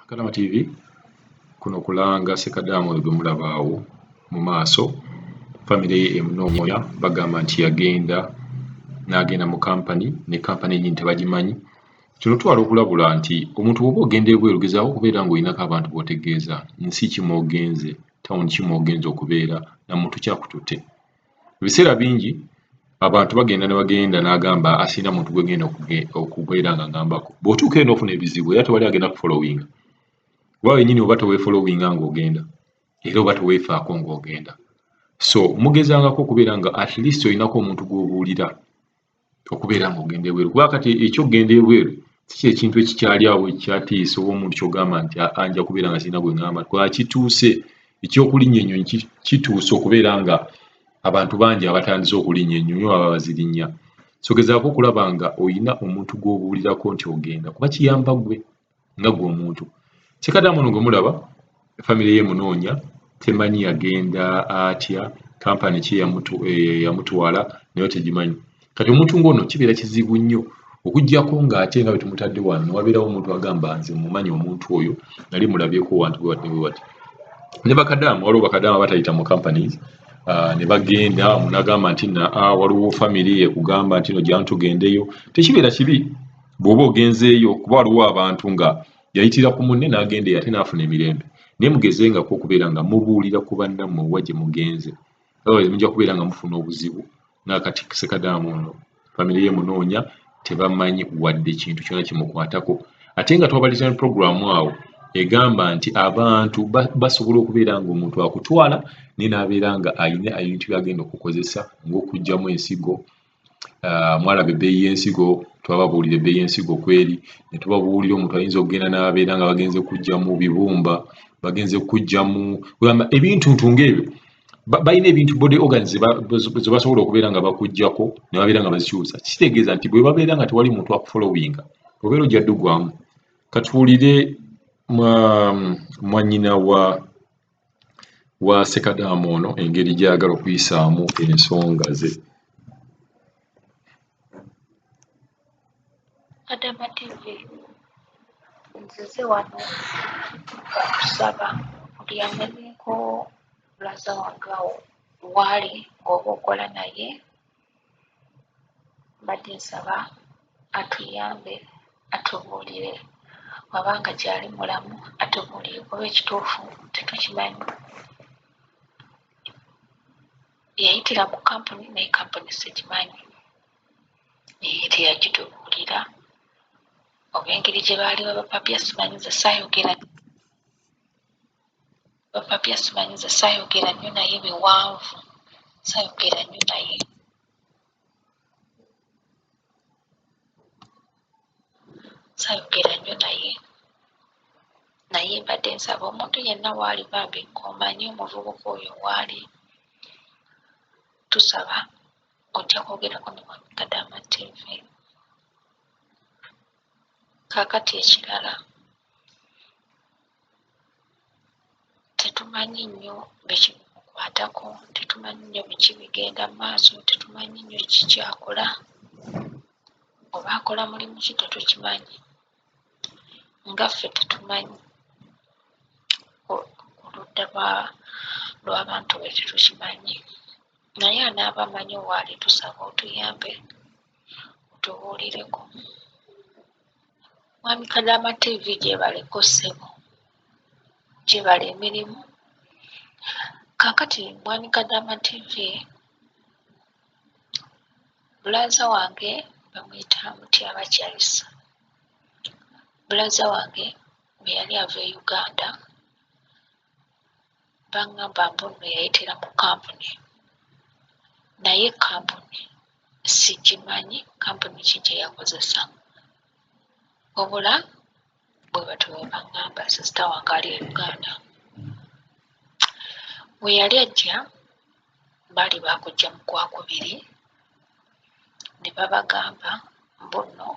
Kalama TV kuno kulanga Ssekadamu oyo gwe mulaba awo mu maaso famire ye emunoonya bagamba nti yagenda n'agenda mu kampani ne kampani yennyini tebagimanyi. Kino twala okulabula nti omuntu bw'oba ogenda ebweru gezaako okubeera ng'olinako abantu b'otegeeza nsi ki mw'ogenze, tawuni ki mw'ogenze okubeera na muntu kyakututte. Ebiseera bingi abantu bagenda ne bagenda n'agamba asina muntu gwegenda okubeera nga ngambako. Bw'otuuka eno ofuna ebizibu era tewali agenda kufolowinga. Kuba wennyini oba teweefolowinga ng'ogenda era oba teweefaako ng'ogenda. So mugezangako okubeera nga at least olinako omuntu gw'obuulira okubeera ng'ogenda ebweru. Kuba kati ekyokugenda ebweru si kyekintu ekikyali awo ekyatiisa oba omuntu ky'ogamba nti anja kubeera nga sirina gwe ngamba. Kituuse ekyokulinnya ennyonyi kituuse okubeera nga abantu bangi abatandise okulinnya ennyonyi baba bazirinnya. So gezaako okulaba nga olina omuntu gw'obuulirako nti ogenda kuba kiyamba ggwe nga ggwe omuntu. Ssekadamu ono gwe mulaba famire ye munoonya temanyi yagenda atya, kampani ki yamutwala nayo tegimanyi. Kati omuntu ng'ono kibeera kizibu nnyo okuggyako ng'ate nga bwe tumutadde wano ne wabeerawo omuntu agamba nze mumanyi omuntu oyo nali mulabyeko wantu bwe wati bwe wati. Ne bakadamu waliwo bakadamu abatayita mu companies ne bagenda n'agamba nti waliwo famire ekugamba nti no gyanu tugendeyo. Tekibeera kibi bw'oba ogenzeeyo kuba waliwo abantu nga yayitira ku munne n'agenda ate n'afuna emirembe. Naye mugezengako okubeera nga mubuulira ku bannammwe wa gye mugenze. Otherwise mujja kubeera nga mufuna obuzibu. Nakati Ssekadamu ono famire ye munoonya tebamanyi wadde kintu kyonna kimukwatako. Ate nga twabaliza puroguramu awo egamba nti abantu basobola okubeera ng'omuntu akutwala naye n'abeera nga ayina ebintu by'agenda okukozesa ng'okuggyamu ensigo. Mwalaba ebbeeyi y'ensigo, twababuulira ebbeeyi y'ensigo kweri, ne tubabuulira omuntu ayinza okugenda n'abeera nga bagenze kuggyamu bibumba, bagenze kuggyamu ebintuntu ng'ebyo. Balina ebintu body organs ze basobola okubeera nga bakuggyako ne babeera nga bazikyusa. Kitegeeza nti bwe babeera nga tewali muntu akufolowinga obeera ojja ddugwamu. Katuwulire mwannyina wa Ssekadamu ono engeri gy'ayagala okuyisaamu ensonga ze. Adama TV nzize wano okusaba buli amenyeko bulaza wange awo waali ng'oba okola naye badde nsaba atuyambe atubuulire wabanga gyali mulamu atubuulire kuba ekituufu tetukimanyi. Yayitira mu kampuni naye kampuni sigimanyi naye teyagitubuulira oba engeri gye baali babapapya simanyiza saayogera nnyo naye biwanvu saayogera nnyo naye mbadde nsaba omuntu yenna waali bambi ng'omanyi omuvubuka oyo waali tusaba ojja kwogerako ne Kadama TV. Kaakati ekirala tetumanyi nnyo bekimukwatako, tetumanyi nnyo biki bigenda mu maaso, tetumanyi nnyo kikyakola oba akola mulimu ki tetukimanyi. Nga ffe tetumanyi oludda lw'abantu be tetukimanyi. Naye anaaba amanyi waali tusaba otuyambe otubuulireko. Mwami Kadama TV gyebaleko ssebo, gyebala emirimu. Kaakati Mwami Kadama TV bulaza wange bamuyita Mutyaba Kyalisa. Bulaza wange bwe yali ava e Uganda baŋŋamba mbu nno yayitira mu kampuni naye kampuni sigimanyi kampuni ki gye yakozesa. Wabula bwe batyo bwe baŋŋamba sisita wange ali e Uganda. We yali ajja baali baakujja mu Gwakubiri ne babagamba mbu nno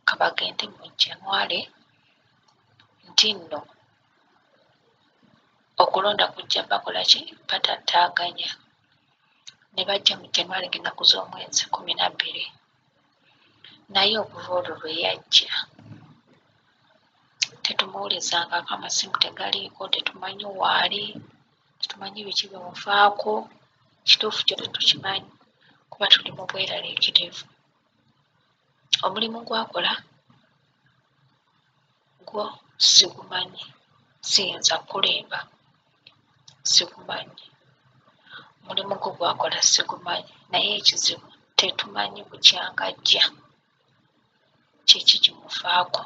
kabagende mu January nti nno okulonda kujja bakola ki batattaaganya. Ne bajja mu January ng'ennaku z'omwezi 12 naye okuva olwo lwe yajja tumuwulizangako, amasimu tegaliiko, tetumanyi waali, tetumanyi biki bimufaako, kituufu kyo tetukimanyi kuba tuli mu bweraliikirivu. Omulimu gwakola gwo sigumanyi, siyinza kulimba, sigumanyi. Omulimu gwo gwakola sigumanyi, naye ekizibu tetumanyi bukyangajja kiki kimufaako.